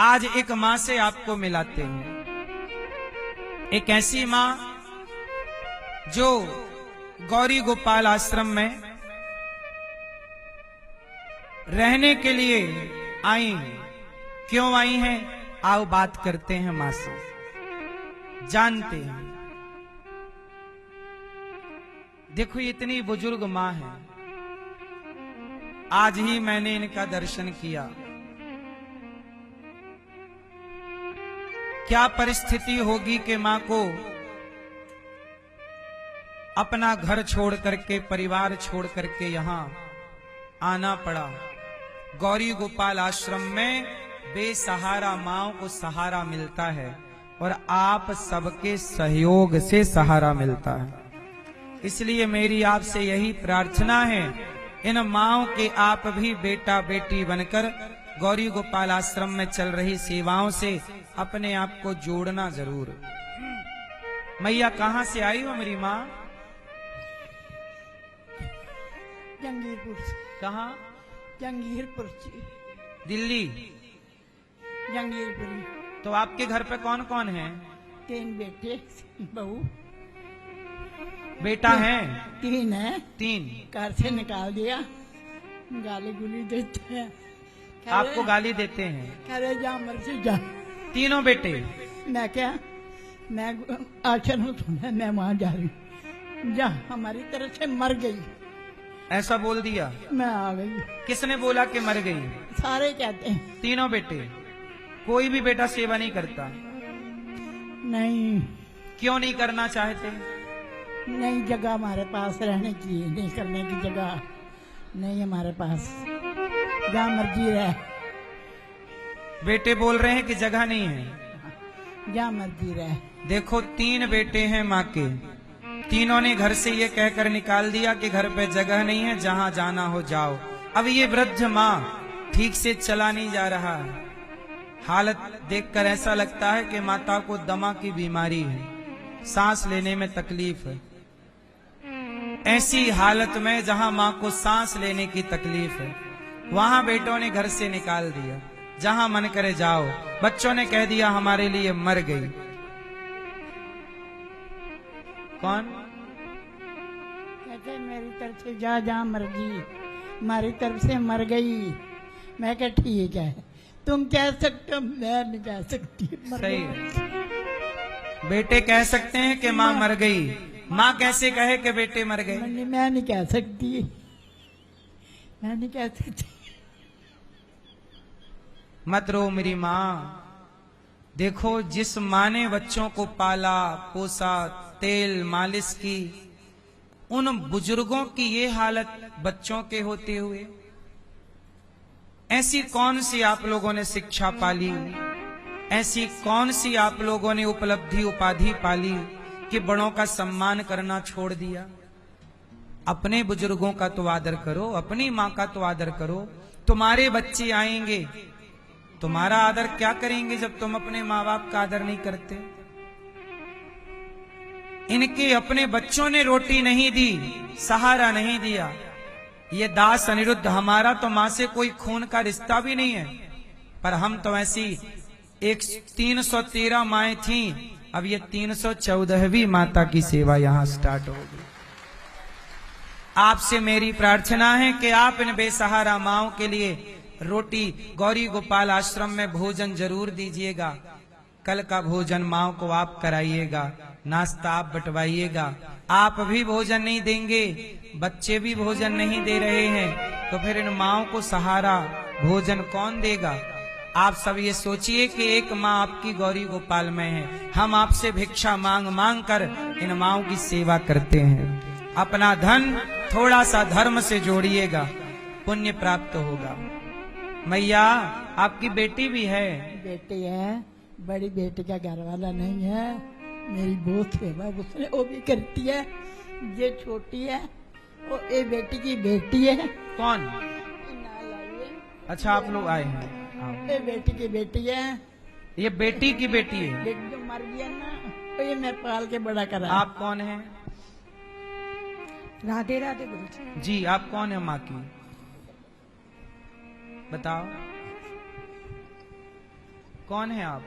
आज एक मां से आपको मिलाते हैं। एक ऐसी मां जो गौरी गोपाल आश्रम में रहने के लिए आई हैं। क्यों आई हैं? आओ बात करते हैं मां से, जानते हैं। देखो इतनी बुजुर्ग मां है, आज ही मैंने इनका दर्शन किया। क्या परिस्थिति होगी कि मां को अपना घर छोड़ करके, परिवार छोड़ करके यहां आना पड़ा। गौरी गोपाल आश्रम में बेसहारा माओ को सहारा मिलता है और आप सबके सहयोग से सहारा मिलता है। इसलिए मेरी आपसे यही प्रार्थना है, इन माओ के आप भी बेटा बेटी बनकर गौरी गोपाल आश्रम में चल रही सेवाओं से अपने आप को जोड़ना जरूर। मैया कहां से आई हो मेरी माँ? जंगीरपुर से। कहां? जंगीरपुर से। दिल्ली? जंगीरपुर। तो आपके घर पे कौन कौन है? 3 बेटे, बहू। बेटा है? 3 है। 3? घर से निकाल दिया, गाली गुली देते हैं। आपको गाली देते हैं? करे जा मर्जी जा। तीनों बेटे? मैं क्या, मैं आश्रम सुना, मैं वहां जा रही हूँ, जा हमारी तरफ से मर गई। ऐसा बोल दिया? मैं आ गई। किसने बोला कि मर गई? सारे कहते हैं। तीनों बेटे? कोई भी बेटा सेवा नहीं करता? नहीं। क्यों नहीं करना चाहते? नहीं, जगह हमारे पास रहने की, नहीं करने की जगह नहीं हमारे पास, जहाँ मर्जी रहे। बेटे बोल रहे हैं कि जगह नहीं है? जहाँ मर्जी रहे। देखो 3 बेटे हैं माँ के, तीनों ने घर से ये कहकर निकाल दिया कि घर पे जगह नहीं है, जहां जाना हो जाओ। अब ये वृद्ध माँ ठीक से चला नहीं जा रहा है। हालत देखकर ऐसा लगता है कि माता को दमा की बीमारी है, सांस लेने में तकलीफ है। ऐसी हालत में जहां माँ को सांस लेने की तकलीफ है, वहां बेटों ने घर से निकाल दिया, जहां मन करे जाओ। बच्चों ने कह दिया हमारे लिए मर गई। कौन? कहते मेरी तरफ से जा, जहाँ मर्जी, हमारी तरफ से मर गई। मैं क्या ठीक है, तुम कह सकते हो, मैं नहीं कह सकती। सही है, बेटे कह सकते हैं कि माँ मर गई, माँ कैसे कहे कि बेटे मर गए? मैं नहीं कह सकती, मैं नहीं कह सकती। मत रो मेरी माँ। देखो जिस माँ ने बच्चों को पाला पोसा, तेल मालिश की, उन बुजुर्गों की ये हालत बच्चों के होते हुए, ऐसी कौन सी आप लोगों ने शिक्षा पाली, ऐसी कौन सी आप लोगों ने उपलब्धि उपाधि पाली कि बड़ों का सम्मान करना छोड़ दिया? अपने बुजुर्गों का तो आदर करो, अपनी माँ का तो आदर करो। तुम्हारे बच्चे आएंगे, तुम्हारा आदर क्या करेंगे जब तुम अपने माँ बाप का आदर नहीं करते? इनके अपने बच्चों ने रोटी नहीं दी, सहारा नहीं दिया। ये दास अनिरुद्ध, हमारा तो माँ से कोई खून का रिश्ता भी नहीं है, पर हम तो ऐसी 313 माएँ थीं, अब ये 314वीं माता की सेवा यहाँ स्टार्ट होगी। आपसे मेरी प्रार्थना है कि आप इन बेसहारा माओं के लिए रोटी गौरी गोपाल आश्रम में भोजन जरूर दीजिएगा। कल का भोजन माओ को आप कराइएगा, नाश्ता आप बंटवाइएगा। आप भी भोजन नहीं देंगे, बच्चे भी भोजन नहीं दे रहे हैं, तो फिर इन माओ को सहारा भोजन कौन देगा? आप सब ये सोचिए कि एक माँ आपकी गौरी गोपाल में है, हम आपसे भिक्षा मांग मांग कर इन माओं की सेवा करते हैं। अपना धन थोड़ा सा धर्म से जोड़िएगा, पुण्य प्राप्त होगा। मैया आपकी बेटी भी है? बेटी है, बड़ी बेटी का घर वाला नहीं है, मेरी बहुत सेवा उसने, वो भी करती है। ये छोटी है, वो ये बेटी की बेटी है। कौन? अच्छा आप लोग आए हैं। ये बेटी की बेटी है। ये बेटी की बेटी है? बेटी जो मर गया ना, तो ये मैं पाल के बड़ा करा। आप कौन है? राधे राधे गुरु जी। आप कौन है माँ की? बताओ। कौन है आप?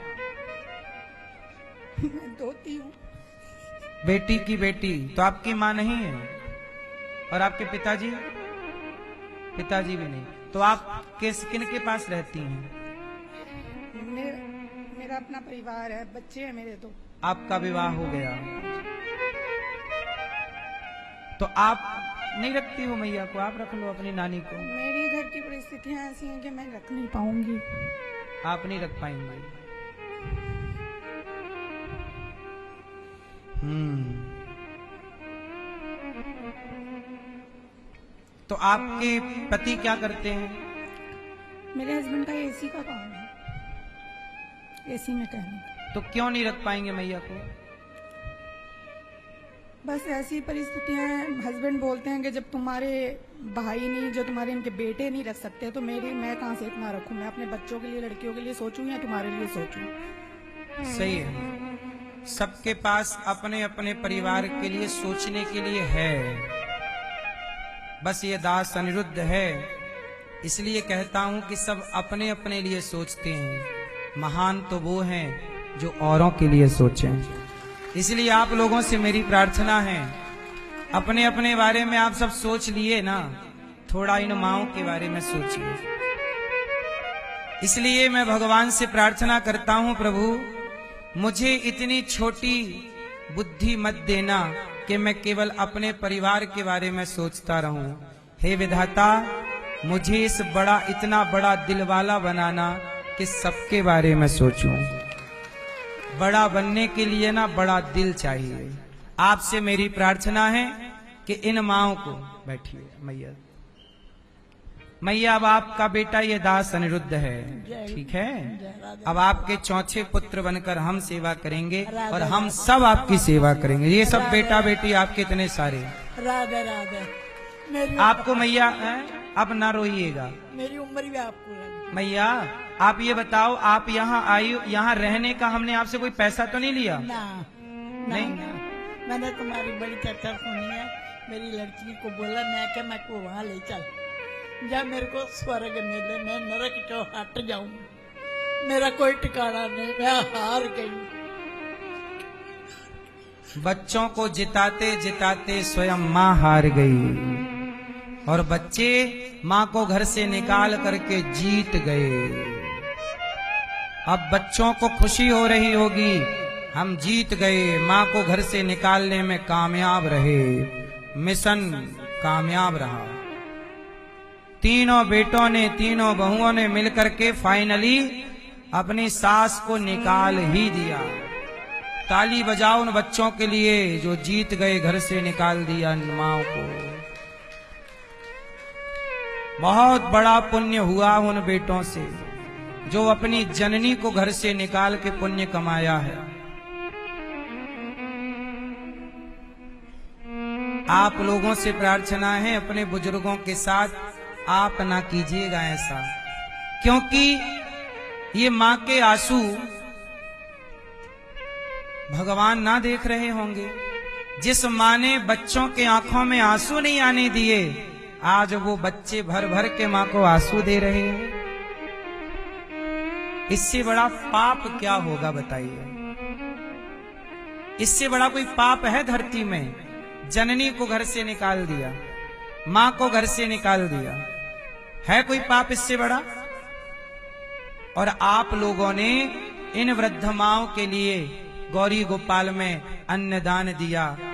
मैं धोती हूँ। बेटी की बेटी तो आपकी माँ नहीं है? और आपके पिताजी? पिताजी भी नहीं। तो आप किन के पास रहती हैं? मेरा अपना परिवार है, बच्चे हैं मेरे। तो आपका विवाह हो गया तो आप नहीं रखती हो मैया को? आप रख लो अपनी नानी को। मेरी घर की परिस्थितियां ऐसी हैं कि मैं रख नहीं पाऊंगी। आप नहीं रख पाएंगे। तो आपके पति क्या करते हैं? मेरे हस्बैंड का एसी का काम है, एसी मैकेनिक। तो क्यों नहीं रख पाएंगे मैया को? बस ऐसी परिस्थितियां हैं। हस्बैंड बोलते हैं कि जब तुम्हारे भाई नहीं, जो तुम्हारे इनके बेटे नहीं रख सकते तो मैं कहाँ से इतना रखूं? मैं अपने बच्चों के लिए, लड़कियों के लिए सोचूं या तुम्हारे लिए सोचूं? सही है। सबके पास अपने अपने परिवार के लिए सोचने के लिए है। बस ये दास अनिरुद्ध है, इसलिए कहता हूं कि सब अपने अपने लिए सोचते हैं। महान तो वो हैं जो औरों के लिए सोचें। इसलिए आप लोगों से मेरी प्रार्थना है, अपने अपने बारे में आप सब सोच लिए ना, थोड़ा इन माओं के बारे में सोचिए। इसलिए मैं भगवान से प्रार्थना करता हूं, प्रभु मुझे इतनी छोटी बुद्धि मत देना कि मैं केवल अपने परिवार के बारे में सोचता रहूं। हे विधाता, मुझे इतना बड़ा दिल वाला बनाना कि सबके बारे में सोचूं। बड़ा बनने के लिए ना बड़ा दिल चाहिए। आपसे मेरी प्रार्थना है कि इन माओं को, बैठिए मैया, मैया अब आपका बेटा ये दास अनिरुद्ध है, ठीक है? अब आपके चौथे पुत्र बनकर हम सेवा करेंगे और हम सब आपकी सेवा करेंगे। ये सब बेटा बेटी आपके इतने सारे। राधे राधे। आपको मैया अब ना रोइएगा, मेरी उम्र भी आपको लगी। मैया आप ये बताओ, आप यहाँ आई, यहाँ रहने का हमने आपसे कोई पैसा तो नहीं लिया? ना, नहीं ना। मैंने तुम्हारी बड़ी चर्चा सुनी है। मेरी लड़की को बोला मैं को वहाँ ले चल, जब मेरे को स्वर्ग मिले मैं नरक चो हट जाऊं। मेरा कोई ठिकाना नहीं, मैं हार गई। बच्चों को जिताते जिताते स्वयं माँ हार गई और बच्चे माँ को घर से निकाल करके जीत गए। अब बच्चों को खुशी हो रही होगी, हम जीत गए, माँ को घर से निकालने में कामयाब रहे, मिशन कामयाब रहा। तीनों बेटों ने, तीनों बहुओं ने मिलकर के फाइनली अपनी सास को निकाल ही दिया। ताली बजाओ उन बच्चों के लिए जो जीत गए, घर से निकाल दिया माँ को। बहुत बड़ा पुण्य हुआ उन बेटों से जो अपनी जननी को घर से निकाल के पुण्य कमाया है। आप लोगों से प्रार्थना है, अपने बुजुर्गों के साथ आप ना कीजिएगा ऐसा, क्योंकि ये माँ के आंसू भगवान ना देख रहे होंगे। जिस माँ ने बच्चों के आंखों में आंसू नहीं आने दिए, आज वो बच्चे भर भर के माँ को आंसू दे रहे हैं। इससे बड़ा पाप क्या होगा बताइए? इससे बड़ा कोई पाप है धरती में? जननी को घर से निकाल दिया, माँ को घर से निकाल दिया, है कोई पाप इससे बड़ा? और आप लोगों ने इन वृद्ध माओं के लिए गौरी गोपाल में अन्नदान दिया।